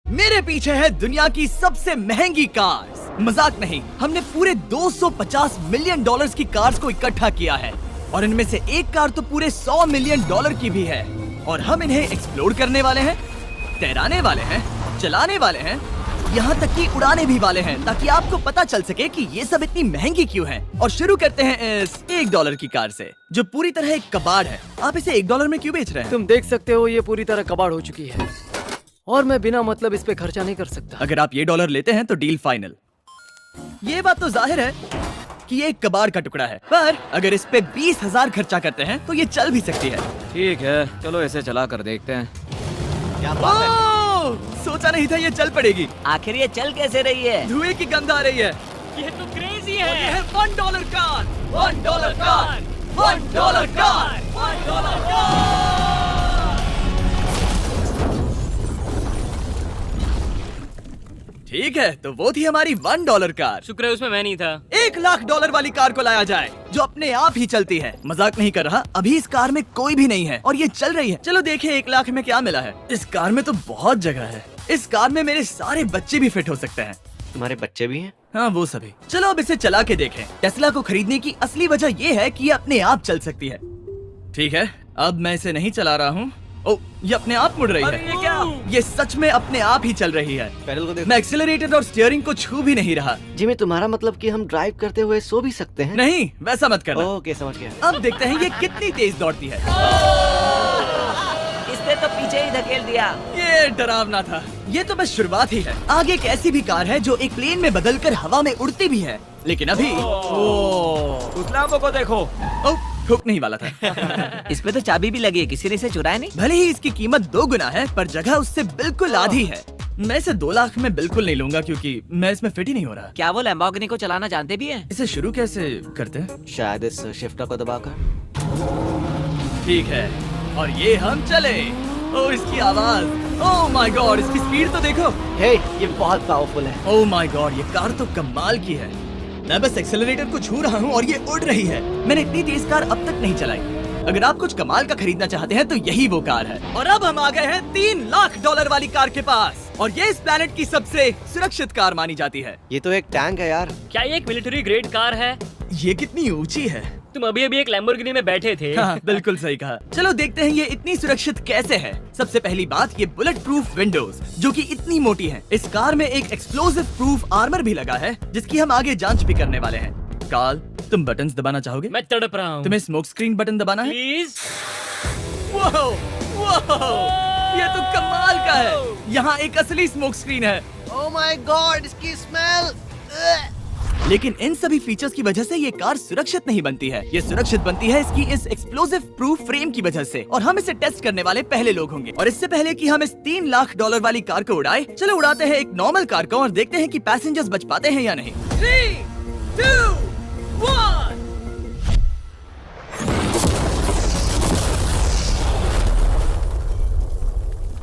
मेरे पीछे है दुनिया की सबसे महंगी कार्स। मजाक नहीं, हमने पूरे 250 मिलियन डॉलर्स की कार्स को इकट्ठा किया है और इनमें से एक कार तो पूरे 100 मिलियन डॉलर की भी है। और हम इन्हें एक्सप्लोर करने वाले हैं, तैराने वाले हैं, चलाने वाले हैं, यहाँ तक कि उड़ाने भी वाले हैं, ताकि आपको पता चल सके कि ये सब इतनी महंगी क्यों हैं। और शुरू करते हैं इस $1 की कार से, जो पूरी तरह एक कबाड़ है। आप इसे $1 में क्यों बेच रहे हैं? तुम देख सकते हो ये पूरी तरह कबाड़ हो चुकी है और मैं बिना मतलब इस पे खर्चा नहीं कर सकता। अगर आप ये डॉलर लेते हैं तो डील फाइनल। ये बात तो जाहिर है कि ये एक कबाड़ का टुकड़ा है, पर अगर इस पे 20,000 खर्चा करते हैं तो ये चल भी सकती है। ठीक है, चलो इसे चला कर देखते हैं। क्या बात है? सोचा नहीं था ये चल पड़ेगी। आखिर ये चल कैसे रही है? धुएं की गंध आ रही है। ये तो क्रेजी और ये है $1 कार, $1 कार, $1 कार, $1 कार। ठीक है, तो वो थी हमारी $1 कार। शुक्र है उसमें मैं नहीं था। $1,00,000 वाली कार को लाया जाए, जो अपने आप ही चलती है। मजाक नहीं कर रहा, अभी इस कार में कोई भी नहीं है और ये चल रही है। चलो देखें 1,00,000 में क्या मिला है। इस कार में तो बहुत जगह है। इस कार में मेरे सारे बच्चे भी फिट हो सकते हैं। तुम्हारे बच्चे भी हैं? हाँ, वो सभी। चलो अब इसे चला के देखें। टेस्ला को खरीदने की असली वजह ये है कि ये अपने आप चल सकती है। ठीक है, अब मैं इसे नहीं चला रहा हूँ। ओ, ये अपने आप मुड़ रही है। ये क्या? ये सच में अपने आप ही चल रही है। पैडल को देखो। मैं एक्सीलरेटर और स्टीयरिंग को छू भी नहीं रहा। जिमी, तुम्हारा मतलब कि हम ड्राइव करते हुए सो भी सकते हैं? नहीं, वैसा मत करना। ओके, समझ गया। अब देखते हैं ये कितनी तेज दौड़ती है। इसने तो पीछे ही धकेल दिया। ये डरावना था। ये तो बस शुरुआत ही है। आगे एक ऐसी भी कार है जो एक प्लेन में बदलकर हवा में उड़ती भी है, लेकिन अभी उस लाम्बो को देखो। ओ, ठोकने ही वाला था। इस पे तो चाबी भी लगी है, किसी ने इसे चुराया नहीं। भले ही इसकी कीमत 2 गुना है, पर जगह उससे बिल्कुल आधी है। मैं इसे 2 लाख में बिल्कुल नहीं लूंगा, क्योंकि मैं इसमें फिट ही नहीं हो रहा। क्या वो लैम्बोर्गिनी को चलाना जानते भी हैं? इसे शुरू कैसे करते हैं? शायद इस शिफ्टर को दबाकर। ठीक है, और ये हम चले। ओ, इसकी आवाज, ओह माय गॉड, इसकी स्पीड तो देखो। हे, ये बहुत पावरफुल है। ओह माय गॉड, ये कार तो कमाल की है। मैं बस एक्सेलरेटर को छू रहा हूँ और ये उड़ रही है। मैंने इतनी तेज कार अब तक नहीं चलाई। अगर आप कुछ कमाल का खरीदना चाहते हैं तो यही वो कार है। और अब हम आ गए हैं $3,00,000 वाली कार के पास, और ये इस प्लेनेट की सबसे सुरक्षित कार मानी जाती है। ये तो एक टैंक है यार। क्या ये एक मिलिट्री ग्रेड कार है? ये कितनी ऊंची है। तुम अभी अभी एक लैम्बोर्गिनी में बैठे थे। हाँ, बिल्कुल सही कहा। चलो देखते हैं ये इतनी सुरक्षित कैसे है। सबसे पहली बात, ये बुलेट प्रूफ विंडोज, जो कि इतनी मोटी हैं। इस कार में एक एक्सप्लोसिव प्रूफ आर्मर भी लगा है, जिसकी हम आगे जांच भी करने वाले हैं। कार्ल, तुम बटन्स दबाना चाहोगे? मैं तड़प रहा हूँ। तुम्हें स्मोक स्क्रीन बटन दबाना है? प्लीज। वाओ, वाओ, ये तो कमाल का है। यहाँ एक असली स्मोक स्क्रीन है। ओह माय गॉड, इसकी स्मेल। लेकिन इन सभी फीचर्स की वजह से ये कार सुरक्षित नहीं बनती है। ये सुरक्षित बनती है इसकी इस एक्सप्लोसिव प्रूफ फ्रेम की वजह से, और हम इसे टेस्ट करने वाले पहले लोग होंगे। और इससे पहले कि हम इस $3,00,000 वाली कार को उड़ाए, चलो उड़ाते हैं एक नॉर्मल कार को और देखते हैं कि पैसेंजर्स बच पाते हैं या नहीं। 3, 2, 1।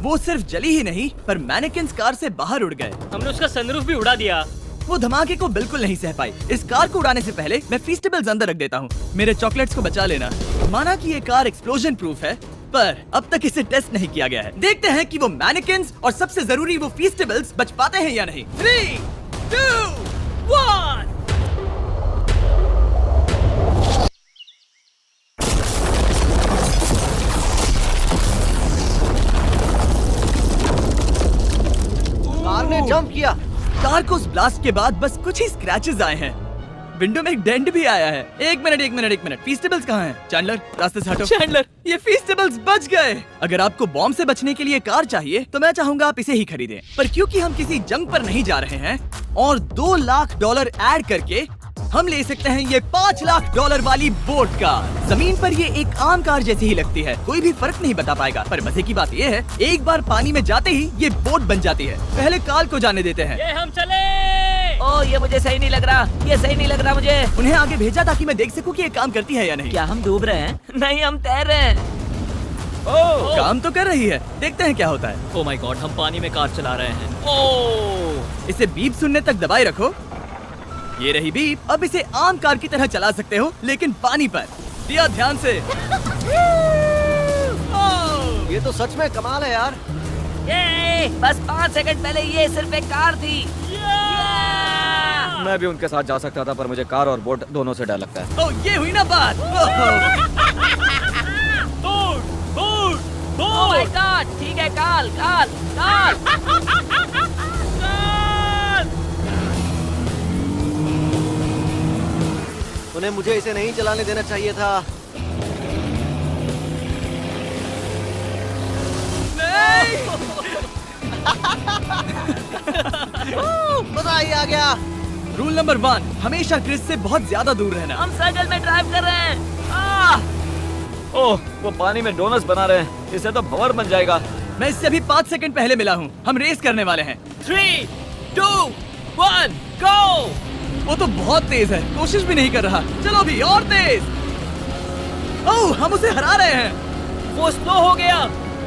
वो सिर्फ जली ही नहीं, पर मैनेकिन्स कार से बाहर उड़ गए। हमने उसका सनरूफ भी उड़ा दिया। वो धमाके को बिल्कुल नहीं सह पाई। इस कार को उड़ाने से पहले मैं फीस्टेबल्स अंदर रख देता हूँ। मेरे चॉकलेट्स को बचा लेना। माना कि ये कार एक्सप्लोजन प्रूफ है, पर अब तक इसे टेस्ट नहीं किया गया है। देखते हैं कि वो मैनेकिन्स और सबसे जरूरी वो फीस्टेबल्स बच पाते हैं या नहीं। 3, 2, 1। कार ने जंप किया। कार को उस ब्लास्ट के बाद बस कुछ ही स्क्रैचेस आए हैं। विंडो में एक डेंट भी आया है। एक मिनट, फीस्टेबल्स कहाँ हैं? चैंडलर, रास्ते से हटो। चैंडलर, ये फीस्टेबल्स बच गए। अगर आपको बॉम्ब से बचने के लिए कार चाहिए तो मैं चाहूंगा आप इसे ही खरीदें। पर क्योंकि हम किसी जंग पर नहीं जा रहे हैं और $2,00,000 ऐड करके हम ले सकते हैं ये $5,00,000 वाली बोट कार। जमीन पर ये एक आम कार जैसी ही लगती है, कोई भी फर्क नहीं बता पाएगा। पर मजे की बात ये है, एक बार पानी में जाते ही ये बोट बन जाती है। पहले कार्ल को जाने देते हैं। ये हम चले। ओ, ये मुझे सही नहीं लग रहा। ये सही नहीं लग रहा मुझे। उन्हें आगे भेजा ताकि मैं देख सकूं कि ये काम करती है या नहीं। क्या हम डूब रहे हैं? नहीं, हम तैर रहे हैं। ओह, काम तो कर रही है। देखते हैं क्या होता है। ओह माय गॉड, हम पानी में कार चला रहे हैं। ओह, इसे बीप सुनने तक दबाए रखो। ये रही बीप। अब इसे आम कार की तरह चला सकते हो, लेकिन पानी पर। दिया ध्यान से। ये तो सच में कमाल है यार। ये बस 5 सेकंड पहले ये सिर्फ एक कार थी। मैं भी उनके साथ जा सकता था, पर मुझे कार और बोट दोनों से डर लगता है। ओह, ये हुई ना बात। ओह माय गॉड, ठीक है, काल काल काल। उन्हें मुझे इसे नहीं चलाने देना चाहिए था। मजा ही आ गया। रूल नंबर 1, हमेशा क्रिस से बहुत ज्यादा दूर रहना। हम सर्कल में ड्राइव कर रहे हैं। ओह, वो पानी में डोनट्स बना रहे हैं, इससे तो भंवर बन जाएगा। मैं इससे अभी 5 सेकंड पहले मिला हूँ। हम रेस करने वाले हैं। 3, 2, 1, गो। वो तो बहुत तेज है, कोशिश भी नहीं कर रहा। चलो भी और तेज। ओह, हम उसे हरा रहे हैं। वो स्लो हो गया।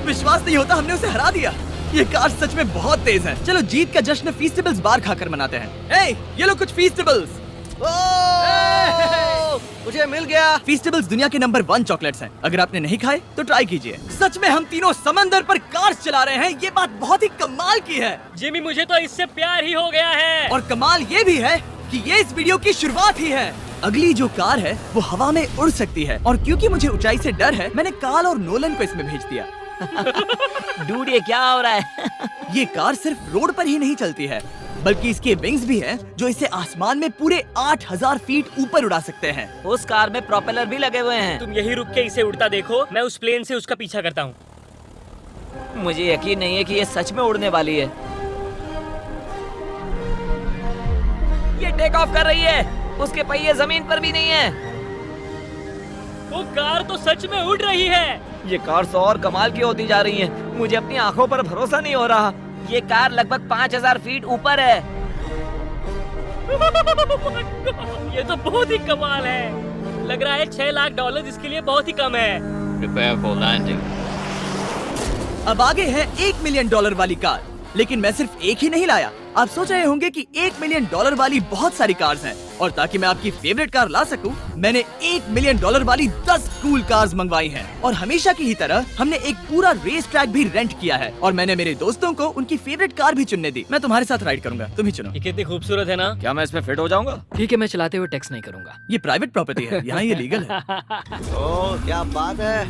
विश्वास नहीं होता, हमने उसे हरा दिया। ये कार सच में बहुत तेज है। चलो जीत का जश्न फीस्टेबल्स बार खाकर मनाते हैं। ए, ये लो कुछ फीस्टेबल्स। मुझे मिल गया। फीस्टेबल्स दुनिया के नंबर 1 चॉकलेट्स हैं। अगर आपने नहीं खाए तो ट्राई कीजिए। सच में हम तीनों समंदर पर कार चला रहे हैं। ये बात बहुत ही कमाल की है। जिमी, मुझे तो इससे प्यार ही हो गया है। और कमाल ये भी है कि ये इस वीडियो की शुरुआत ही है। अगली जो कार है वो हवा में उड़ सकती है, और क्योंकि मुझे ऊंचाई से डर है, मैंने काल और नोलन को इसमें भेज दिया। डूड, ये क्या हो रहा है? ये कार सिर्फ रोड पर ही नहीं चलती है, बल्कि इसके विंग्स भी हैं, जो इसे आसमान में पूरे 8000 फीट ऊपर उड़ा सकते हैं। उस कार में प्रोपेलर भी लगे हुए हैं। तुम यही रुक के इसे उड़ता देखो, मैं उस प्लेन से उसका पीछा करता हूँ। मुझे यकीन नहीं है कि ये सच में उड़ने वाली है। ये टेक ऑफ कर रही है। उसके पहिए जमीन पर भी नहीं है। वो कार तो सच में उड़ रही है। ये कार तो और कमाल की होती जा रही है। मुझे अपनी आंखों पर भरोसा नहीं हो रहा। ये कार लगभग 5000 फीट ऊपर है। ये तो बहुत ही कमाल है। लग रहा है $6 लाख इसके लिए बहुत ही कम है। Prepare for landing. अब आगे है $1 मिलियन वाली कार। लेकिन मैं सिर्फ एक ही नहीं लाया। आप सोच रहे होंगे कि $1 मिलियन वाली बहुत सारी कार्स हैं, और ताकि मैं आपकी फेवरेट कार ला सकूं, मैंने $1 मिलियन वाली 10 कूल कार्स मंगवाई हैं। और हमेशा की ही तरह हमने एक पूरा रेस ट्रैक भी रेंट किया है, और मैंने मेरे दोस्तों को उनकी फेवरेट कार भी चुनने दी। मैं तुम्हारे साथ राइड करूंगा, तुम ही चुनो। ये कितनी खूबसूरत है ना। क्या मैं इसमें फिट हो जाऊंगा? ठीक है, मैं चलाते हुए टैक्स नहीं करूंगा। ये प्राइवेट प्रॉपर्टी है, यहाँ ये लीगल है। ओह, क्या बात है।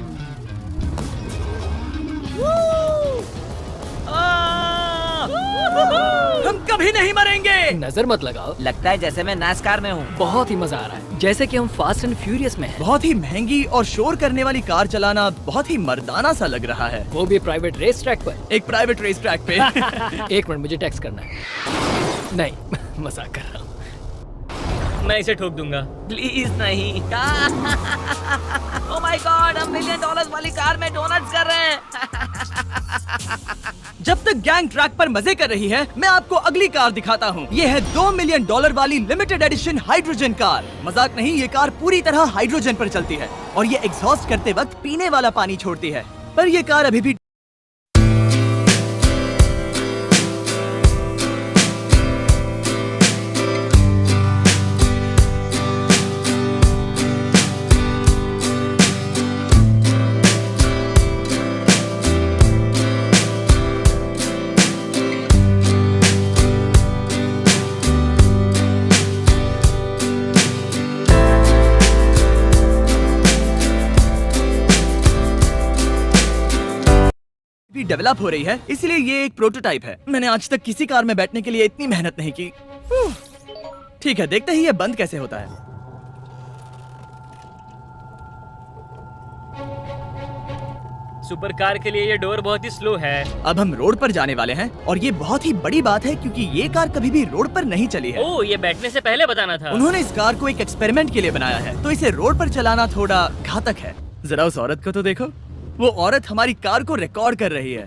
हम कभी नहीं मरेंगे। नजर मत लगाओ। लगता है जैसे मैं नास्कार में हूँ। बहुत ही मजा आ रहा है, जैसे कि हम फास्ट एंड फ्यूरियस में हैं। बहुत ही महंगी और शोर करने वाली कार चलाना बहुत ही मर्दाना सा लग रहा है। वो भी प्राइवेट रेस ट्रैक पर। एक प्राइवेट रेस ट्रैक पे। 1 मिनट, मुझे टैक्स करना है। नहीं, मजाक कर रहा हूँ। मैं इसे ठोक दूंगा। प्लीज नहीं। ओह माय गॉड, हम $1 मिलियन वाली कार में डोनट्स कर रहे हैं। जब तक गैंग ट्रैक पर मजे कर रही है, मैं आपको अगली कार दिखाता हूँ। ये है $2 मिलियन वाली लिमिटेड एडिशन हाइड्रोजन कार। मजाक नहीं, ये कार पूरी तरह हाइड्रोजन पर चलती है, और ये एग्जॉस्ट करते वक्त पीने वाला पानी छोड़ती है। पर ये कार अभी भी डेवलप हो रही है, इसलिए ये एक प्रोटोटाइप है। मैंने आज तक किसी कार में बैठने के लिए इतनी मेहनत नहीं की। ठीक है, देखते ही ये बंद कैसे होता है। सुपर कार के लिए ये डोर बहुत ही स्लो है। अब हम रोड पर जाने वाले हैं, और ये बहुत ही बड़ी बात है क्योंकि ये कार कभी भी रोड पर नहीं चली है। ओह, ये बैठने से पहले बताना था। उन्होंने इस कार को एक एक्सपेरिमेंट के लिए बनाया है, तो इसे रोड पर चलाना थोड़ा घातक है। जरा उस औरत को तो देखो, वो औरत हमारी कार को रिकॉर्ड कर रही है।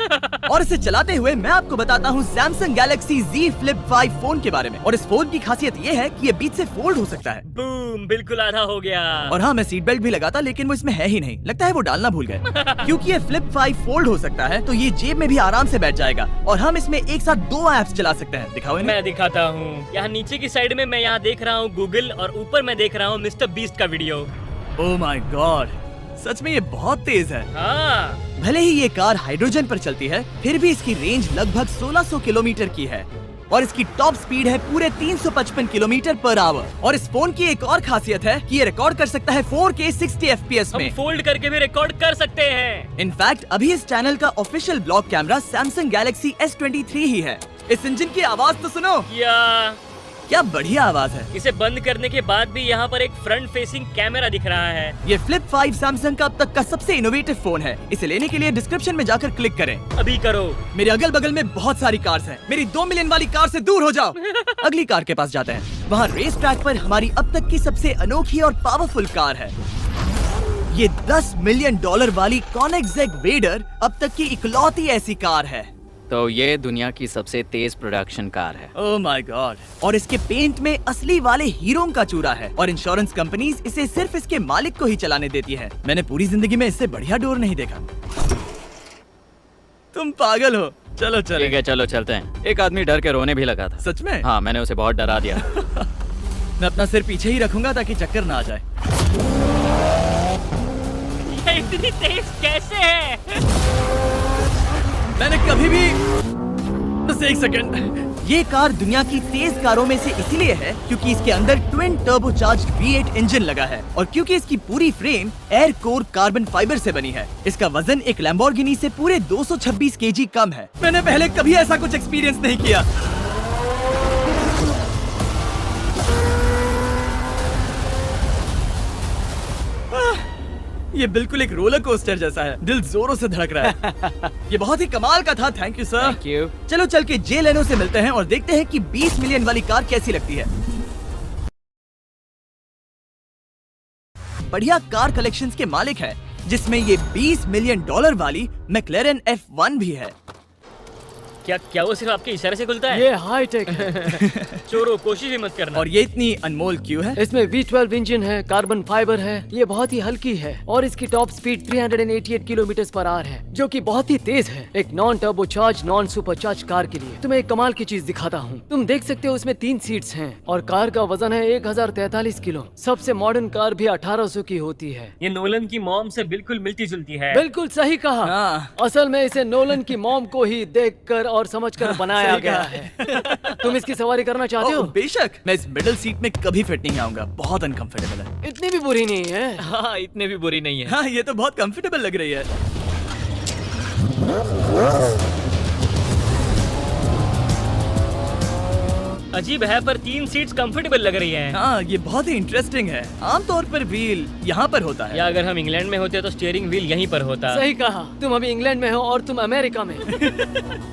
और इसे चलाते हुए मैं आपको बताता हूँ Samsung Galaxy Z Flip 5 phone के बारे में। और इस फोन की खासियत ये है कि ये बीच से फोल्ड हो सकता है। बूम, बिल्कुल आधा हो गया। और हाँ, मैं सीट बेल्ट भी लगाता, लेकिन वो इसमें है ही नहीं। लगता है वो डालना भूल गए। क्योंकि ये Flip 5 फोल्ड हो सकता है, तो ये जेब में भी आराम से बैठ जाएगा, और हम इसमें एक साथ 2 ऐप्स चला सकते हैं। दिखाओ इन्हें। मैं दिखाता हूँ। यहाँ नीचे की साइड में मैं यहाँ देख रहा हूँ गूगल, और ऊपर मैं देख रहा हूँ मिस्टर बीस्ट का वीडियो। ओह माय गॉड, सच में ये बहुत तेज है। हाँ, भले ही ये कार हाइड्रोजन पर चलती है, फिर भी इसकी रेंज लगभग 1600 किलोमीटर की है और इसकी टॉप स्पीड है पूरे 355 किलोमीटर पर आवर। और इस फोन की एक और खासियत है कि ये रिकॉर्ड कर सकता है 4K 60 FPS हम में। फोल्ड करके भी रिकॉर्ड कर सकते हैं। इनफैक्ट अभी इस चैनल का official blog camera Samsung Galaxy S23 ही है। इस इंजन की आवाज तो सुनो, क्या बढ़िया आवाज है। इसे बंद करने के बाद भी यहाँ पर एक फ्रंट फेसिंग कैमरा दिख रहा है। ये फ्लिप 5 सैमसंग का अब तक का सबसे इनोवेटिव फोन है। इसे लेने के लिए डिस्क्रिप्शन में जाकर क्लिक करें। अभी करो। मेरे अगल बगल में बहुत सारी कार्स हैं। मेरी 2 मिलियन वाली कार से दूर हो जाओ। अगली कार के पास जाते हैं। वहाँ रेस ट्रैक पर हमारी अब तक की सबसे अनोखी और पावरफुल कार है। ये $10 मिलियन वाली Koenigsegg वेडर अब तक की इकलौती ऐसी कार है। तो ये दुनिया की सबसे तेज प्रोडक्शन कार है। Oh my God. और इसके पेंट में असली वाले हीरो का चूरा है और इंश्योरेंस कंपनीज इसे सिर्फ इसके मालिक को ही चलाने देती है। मैंने पूरी जिंदगी में इससे बढ़िया डोर नहीं देखा। तुम पागल हो। चलो ठीक चलो। है, चलो चलते हैं। एक आदमी डर के रोने भी लगा था। सच में? हाँ, मैंने उसे बहुत डरा दिया। मैं अपना सिर पीछे ही रखूंगा ताकि चक्कर ना आ जाए। ये इतनी तेज कैसे है? मैंने कभी भी बस एक सेकंड। ये कार दुनिया की तेज कारों में से इसीलिए है क्योंकि इसके अंदर ट्विन टर्बोचार्ज्ड V8 इंजन लगा है और क्योंकि इसकी पूरी frame air core carbon fibre से बनी है। इसका वजन एक लैम्बोर्गिनी से पूरे 226 kg कम है। मैंने पहले कभी ऐसा कुछ एक्सपीरियंस नहीं किया। ये बिल्कुल एक रोलर कोस्टर जैसा है। दिल जोरों से धड़क रहा है। ये बहुत ही कमाल का था। Thank you sir. Thank you. चलो चल के जे लेनो से मिलते हैं और देखते हैं कि 20 मिलियन वाली कार कैसी लगती है। बढ़िया कार कलेक्शंस के मालिक है जिसमें ये $20 मिलियन वाली मैक्लेरन F1 भी है। क्या वो सिर्फ आपके इशारे से खुलता है? ये हाई टेक है। चोरों, कोशिश भी मत करना। और ये इतनी अनमोल क्यों है? इसमें V12 इंजन है, कार्बन फाइबर है, ये बहुत ही हल्की है और इसकी top speed 388 kilometre per hour है, जो कि बहुत ही तेज है एक non turbocharge non supercharge car के लिए। तुम्हें एक कमाल की चीज दिखाता हूँ। तुम देख सकते हो उसमें 3 सीट्स हैं और कार का वजन है 1043 किलो। सबसे मॉडर्न कार भी 1800 की होती है। ये नोलन की मॉम से बिल्कुल मिलती जुलती है। बिल्कुल सही कहा। हाँ। असल में इसे नोलन की मॉम को ही देखकर और समझकर बनाया सही गया कहा। है। तुम इसकी सवारी करना चाहते हो? बेशक। मैं इस मिडिल सीट में कभी फिट नहीं आऊंगा। बहुत अनकंफर्टेबल है। इतनी भी बुरी नहीं है। हाँ, इतने भी बुरी नहीं है। हाँ, ये तो बहुत कंफर्टेबल लग रही है। अजीब है पर 3 सीट्स कंफर्टेबल लग रही हैं। हाँ, ये बहुत ही इंटरेस्टिंग है। आमतौर पर व्हील यहाँ पर होता है। या अगर हम इंग्लैंड में होते तो स्टीयरिंग व्हील यहीं पर होता। सही कहा। तुम अभी इंग्लैंड में हो और तुम अमेरिका में।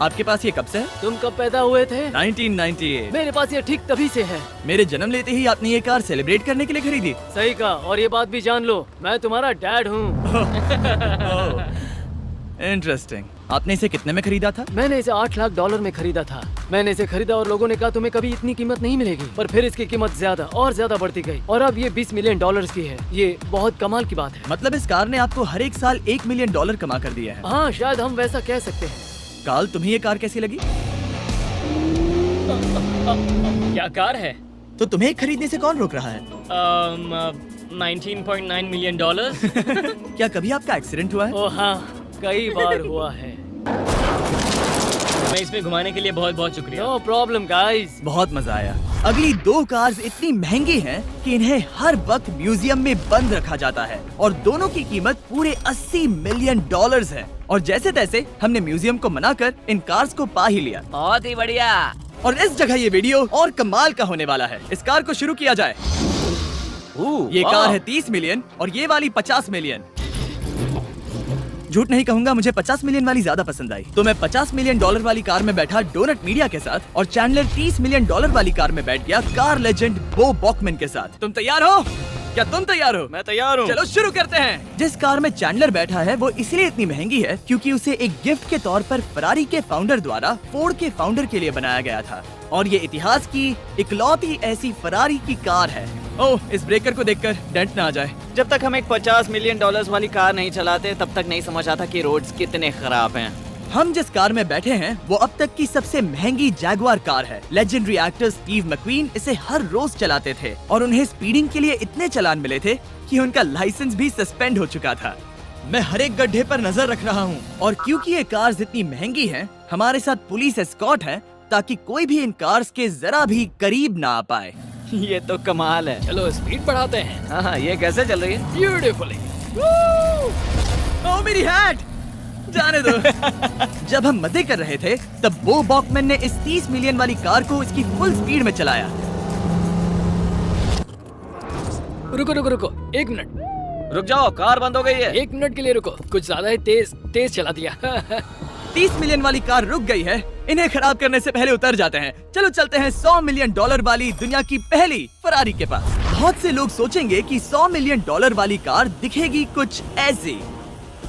आपके पास ये कब से है? तुम कब पैदा हुए थे? 1998। मेरे पास ये ठीक तभी से है। मेरे जन्म लेते ही आपने ये कार सेलिब्रेट करने के लिए खरीदी। सही कहा। और ये बात भी जान लो, मैं तुम्हारा डैड हूँ। इंटरेस्टिंग। आपने इसे कितने में खरीदा था? मैंने इसे $8 लाख में खरीदा था। मैंने इसे खरीदा और लोगों ने कहा तुम्हें कभी इतनी कीमत नहीं मिलेगी, पर फिर इसकी कीमत ज्यादा और ज्यादा बढ़ती गई और अब ये $20 मिलियन की है। ये बहुत कमाल की बात है। मतलब इस कार ने आपको हर एक साल $1 मिलियन कमा कर दिया है। हाँ, शायद हम वैसा कह सकते हैं। काल, तुम्हें ये कार कैसी लगी? क्या कार है? तो तुम्हें खरीदने से कौन रोक रहा है? 19.9 मिलियन डॉलर। क्या कभी आपका एक्सीडेंट हुआ है? ओ हाँ, कई बार हुआ है। मैं इसमें घुमाने के लिए बहुत बहुत शुक्रिया। No problem guys. बहुत मजा आया। अगली 2 कार्स इतनी महंगी हैं कि इन्हें हर वक्त म्यूजियम में बंद रखा जाता है और दोनों की कीमत पूरे $80 मिलियन है। और जैसे तैसे हमने म्यूजियम को मनाकर इन कार्स को पा ही लिया। बहुत ही बढ़िया। और इस जगह ये वीडियो और कमाल का होने वाला है। इस कार को शुरू किया जाए। ये कार है 30 मिलियन और ये वाली 50 मिलियन। झूठ नहीं कहूंगा, मुझे 50 मिलियन वाली ज्यादा पसंद आई। तो मैं $50 मिलियन वाली कार में बैठा डोनट मीडिया के साथ और चैंडलर $30 मिलियन वाली कार में बैठ गया कार लेजेंड बो बॉकमैन के साथ। तुम तैयार हो? क्या तुम तैयार हो? मैं तैयार हूँ। चलो शुरू करते हैं। जिस कार में चैंडलर बैठा है वो इसलिए इतनी महंगी है क्योंकि उसे एक गिफ्ट के तौर पर फरारी के फाउंडर द्वारा फोर्ड के फाउंडर के लिए बनाया गया था और ये इतिहास की इकलौती ऐसी फरारी की कार है। ओह, इस ब्रेकर को देखकर डेंट ना आ जाए। जब तक हम एक $50 मिलियन वाली कार नहीं चलाते तब तक नहीं समझ आता कि रोड्स कितने खराब हैं। हम जिस कार में बैठे हैं वो अब तक की सबसे महंगी जैगुआर कार है। लेजेंडरी एक्टर स्टीव मैक्वीन इसे हर रोज चलाते थे और उन्हें स्पीडिंग के लिए इतने चालान मिले थे कि उनका लाइसेंस भी सस्पेंड हो चुका था। मैं हर एक गड्ढे पर नजर रख रहा हूँ और क्योंकि ये कार्स इतनी महंगी हैं, हमारे साथ पुलिस एस्कॉर्ट है ताकि कोई भी इन कार्स के जरा भी करीब ना आ पाए। ये तो कमाल है। चलो स्पीड बढ़ाते हैं। हाँ, ये कैसे चल रही है? ब्यूटीफुली। ओ मेरी हैट! जाने दो। जब हम मजे कर रहे थे तब बो बॉकमैन ने इस 30 मिलियन वाली कार को इसकी फुल स्पीड में चलाया। रुको रुको रुको, 1 मिनट। रुक जाओ, कार बंद हो गई है। 1 मिनट के लिए रुको, कुछ ज्यादा ही तेज चला दिया। 30 मिलियन वाली कार रुक गई है। इन्हें खराब करने से पहले उतर जाते हैं। चलो चलते हैं $100 मिलियन वाली दुनिया की पहली फरारी के पास। बहुत से लोग सोचेंगे कि $100 मिलियन वाली कार दिखेगी कुछ ऐसी,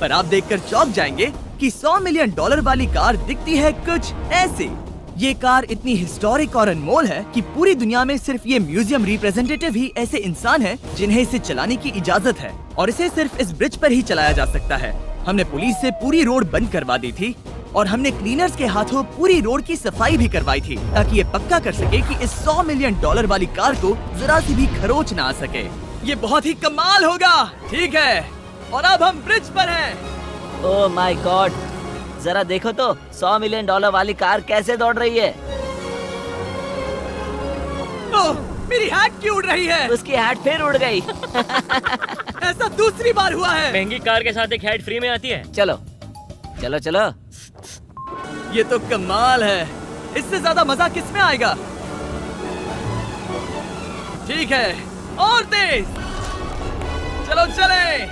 पर आप देखकर चौंक जाएंगे कि $100 मिलियन वाली कार दिखती है कुछ ऐसी। ये कार इतनी हिस्टोरिक और अनमोल है कि पूरी दुनिया में सिर्फ ये म्यूजियम रिप्रेजेंटेटिव ही ऐसे इंसान हैं जिन्हें इसे चलाने की इजाजत है और इसे सिर्फ इस ब्रिज पर ही चलाया जा सकता है। हमने पुलिस से पूरी रोड बंद करवा दी थी और हमने क्लीनर्स के हाथों पूरी रोड की सफाई भी करवाई थी ताकि ये पक्का कर सके कि इस $100 मिलियन वाली कार को जरा सी भी खरोच ना आ सके। ये बहुत ही कमाल होगा, ठीक है? और अब हम ब्रिज पर हैं। ओह माय गॉड, जरा देखो तो $100 मिलियन वाली कार कैसे दौड़ रही है। ओह, मेरी हैट क्यों उड़ रही है? उसकी हैट फिर उड़ गई। ऐसा दूसरी बार हुआ है। महंगी कार के साथ एक हैट फ्री में आती है। चलो चलो चलो। ये तो कमाल है। इससे ज्यादा मजा किसमें आएगा? ठीक है, और तेज। चलो चलें।